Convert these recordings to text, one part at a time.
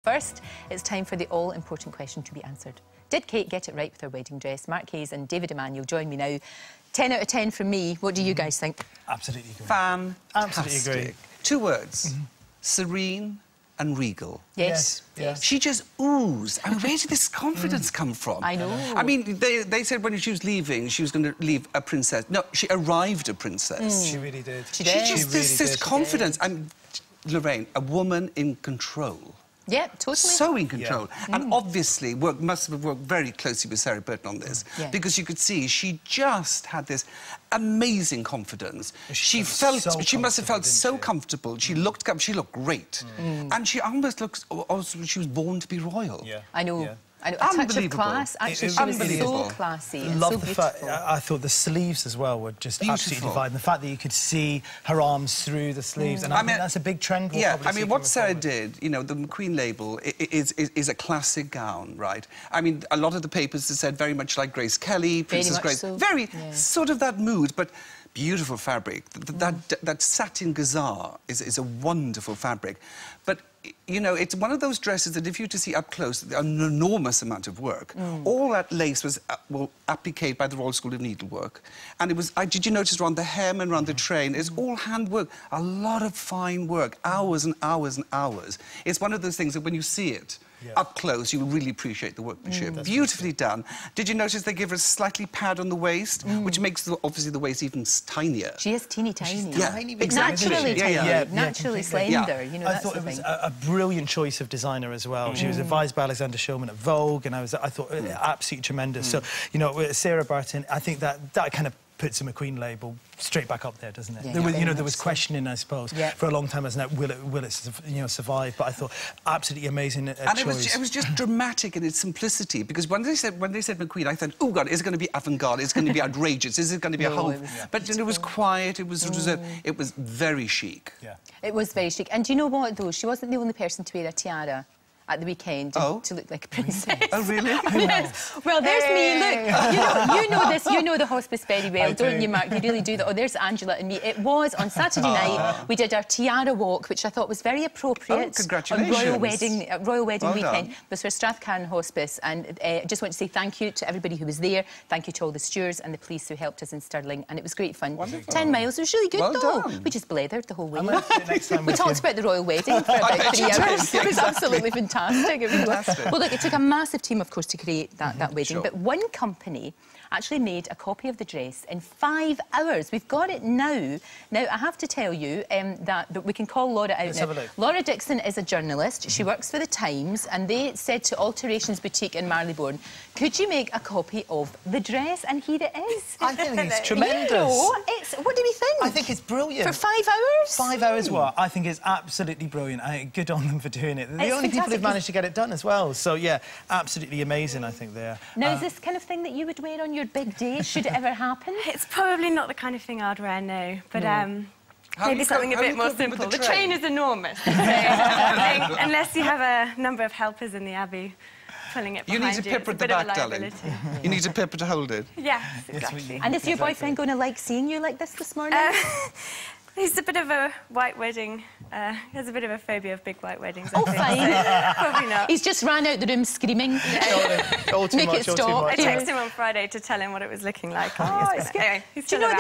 First, it's time for the all-important question to be answered. Did Kate get it right with her wedding dress? Mark Hayes and David Emanuel join me now. 10 out of 10 from me. What do you guys think? Absolutely agree. Fantastic. Absolutely agree. 2 words. Serene and regal. Yes. Yes. She just oozed. I mean, where did this confidence come from? I know. I mean, they said when she was leaving, she was going to leave a princess. No, she arrived a princess. She really did. She did. She just, this confidence. And Lorraine, a woman in control. Yeah, totally. So in control. Yeah. And obviously must have worked very closely with Sarah Burton on this. Yeah. Because you could see she just had this amazing confidence. She must have felt so comfortable. She looked great. And she almost looks she was born to be royal. Yeah. I know. Yeah. A touch of class. Actually, she was so classy and so beautiful. I thought the sleeves as well were just absolutely divine. The fact that you could see her arms through the sleeves, and I mean that's a big trend. Yeah, I mean what Sarah did, you know, the McQueen label is a classic gown, right? I mean, a lot of the papers have said very much like Grace Kelly, Princess Grace, very sort of that mood, but beautiful fabric. That satin gazelle is a wonderful fabric, but. You know, it's one of those dresses that if you were to see up close, an enormous amount of work. All that lace was appliqued by the Royal School of Needlework. And it was, did you notice around the hem and around the train, it's all handwork. A lot of fine work, hours and hours and hours. It's one of those things that when you see it up close, you really appreciate the workmanship. Beautifully done. Did you notice they give her a slightly pad on the waist, which makes, obviously, the waist even tinier? She is teeny tiny. Yeah, exactly. Naturally tiny, naturally slender. You know, I thought it was a brilliant choice of designer as well. She was advised by Alexander Shulman at Vogue, and I thought absolutely tremendous. So, you know, with Sarah Burton, I think that kind of puts the McQueen label straight back up there, doesn't it? There was questioning, I suppose, for a long time as now, will it survive? But I thought absolutely amazing choice. It was just dramatic in its simplicity, because when they said McQueen, I thought, oh God, is it going to be avant-garde? Is it going to be outrageous? Is it going to be a whole? But it was quiet. It was very chic. Yeah. It was very chic. And do you know what though? She wasn't the only person to wear a tiara at the weekend to look like a princess. Oh, really? Yes. Well, there's me. Look, you know this. You know the hospice very well, don't you, Mark? You really do that. Oh, there's Angela and me. It was on Saturday night. We did our tiara walk, which I thought was very appropriate. Oh, congratulations! On Royal Wedding weekend. Done. It was for Strathcarron Hospice, and I just want to say thank you to everybody who was there. Thank you to all the stewards and the police who helped us in Stirling, and it was great fun. Wonderful. 10 miles. It was really good though. Done. We just blathered the whole way. We talked about the royal wedding for about 3 hours. It was absolutely fantastic. It really was. Well, look, it took a massive team, of course, to create that wedding, but one company actually made a copy of the dress in 5 hours. We've got it now. Now, I have to tell you that we can call Laura out Let's now. have a look. Laura Dixon is a journalist. She works for The Times, and they said to Alterations Boutique in Marylebone, could you make a copy of the dress? And here it is. I think it's tremendous. You know, what do we think? I think it's brilliant. For 5 hours? 5 hours what? I think it's absolutely brilliant. Good on them for doing it. They're the only people who've managed to get it done as well. So, yeah, absolutely amazing, I think, there. Now, is this kind of thing that you would wear on your big day, should it ever happen? It's probably not the kind of thing I'd wear, no. But maybe something a bit more simple. The train is enormous, so I think unless you have a number of helpers in the Abbey pulling it behind you, need a pipper at the back, darling. You need a pipper to hold it. Yes, exactly. And is your boyfriend going to like seeing you like this morning? He's a bit of a white wedding. He has a bit of a phobia of big white weddings. Oh, fine. So probably not. He's just ran out the room screaming. Make it stop. I texted him on Friday to tell him what it was looking like. Oh, it's good. Anyway, he's do you know around,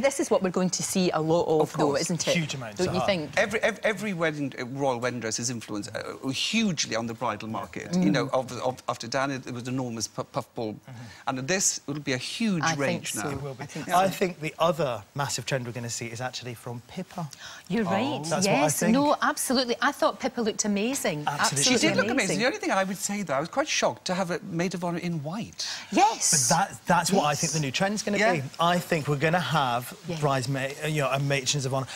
this is what we're going to see a lot of though, isn't it? Huge amounts. Don't you think? Every royal wedding dress is influenced hugely on the bridal market. You know, after Diana, it was enormous puffball, and this will be a huge range now. It will be. I think the other massive trend we're going to see is actually from Pippa. You're right. That's what I think. No, absolutely. I thought Pippa looked amazing. Absolutely. She did look amazing. The only thing I would say, though, I was quite shocked to have a maid of honour in white. Yes. But that's what I think the new trend's going to be. I think we're going to have bridesmaids, and matrons of honour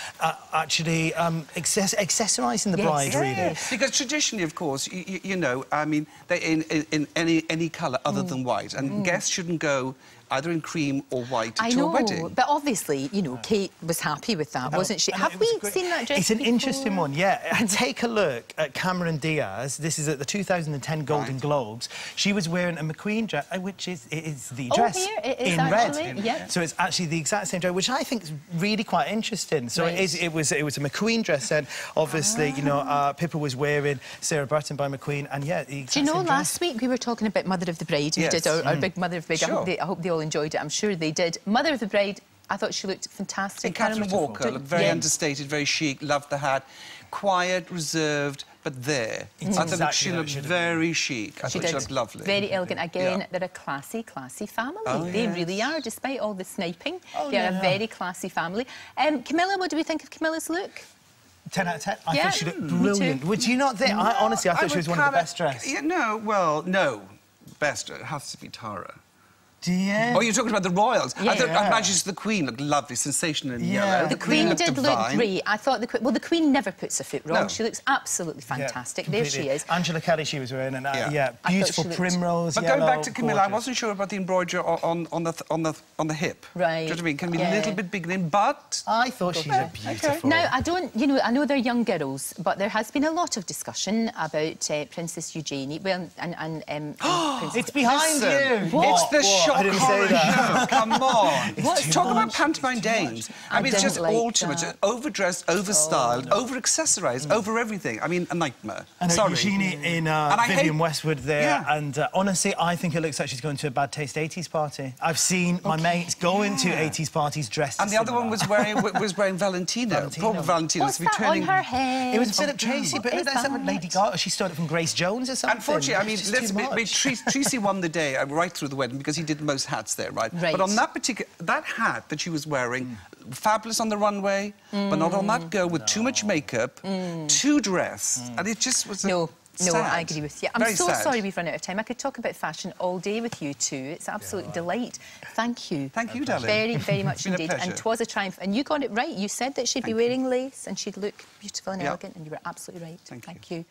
actually accessorising the bride, really. Because traditionally, of course, you know, I mean, they're in any colour other than white, and guests shouldn't go either in cream or white I to know, a wedding. but obviously, you know, Kate was happy with that, wasn't she? Have we seen that dress It's an before? interesting one, yeah. Take a look at Cameron Diaz. This is at the 2010 Golden Globes. She was wearing a McQueen dress, which is the dress here it is in actually, red. yeah. So it's actually the exact same dress, which I think is really quite interesting. So it was a McQueen dress, and obviously, you know, Pippa was wearing Sarah Burton by McQueen, and yeah, the exact Do you know, same last week we were talking about Mother of the Bride, and we did our big Mother of the Bride. Sure. I hope they all enjoyed it. I'm sure they did. Mother of the Bride, I thought she looked fantastic. And Catherine Walker looked very understated, very chic, loved the hat. Quiet, reserved, but there. I thought she looked very chic. I thought she looked lovely. Very elegant. Again, they're a classy family. Oh, they really are, despite all the sniping. They're a very classy family. Camilla, what do we think of Camilla's look? 10 out of 10. I thought she looked brilliant. Would you not think? Honestly, I thought she was one of the best dressed. Yeah, no. Best. It has to be Tara. Do you? Oh, you're talking about the royals. Yeah. I thought Her Majesty the Queen looked lovely, sensational in yellow. The Queen did look divine. great. I thought the Queen never puts a foot wrong. No. She looks absolutely fantastic. There she is. Angela Kelly she was wearing, and beautiful primrose. But yellow, going back to Camilla, gorgeous. I wasn't sure about the embroidery on the hip. Right. Do you know what I mean? Can be a little bit bigger in, but I thought she was beautiful. Now, I know they're young girls, but there has been a lot of discussion about Princess Eugenie. Well, and Princess... It's behind you. It's the shock I didn't say that. show. Come on. Talk about much. pantomime dames. I mean, it's just all too much. Overdressed, over-styled, over-accessorised, over everything. I mean, a nightmare. Sorry. Eugenie in Vivienne Westwood there, and honestly, I think it looks like she's going to a bad taste 80s party. I've seen my mates going to 80s parties dressed. And the other one was wearing Valentino. Proper Valentino. What's that on her head? It was Philip Tracy, but that's what Lady Gaga. She stole it from Grace Jones or something. Unfortunately, I mean, Tracy won the day right through the wedding because he did the most hats there, right? But on that hat that she was wearing, fabulous on the runway, but not on that girl with too much makeup, too dressed, and it just was No, sad. I agree with you. I'm Very so sad. sorry we've run out of time. I could talk about fashion all day with you two. It's an absolute delight. Thank you. Thank you, darling. Very, very much It's been a indeed. pleasure. And 'twas a triumph. And you got it right. You said that she'd be wearing lace and she'd look beautiful and elegant, and you were absolutely right. Thank you.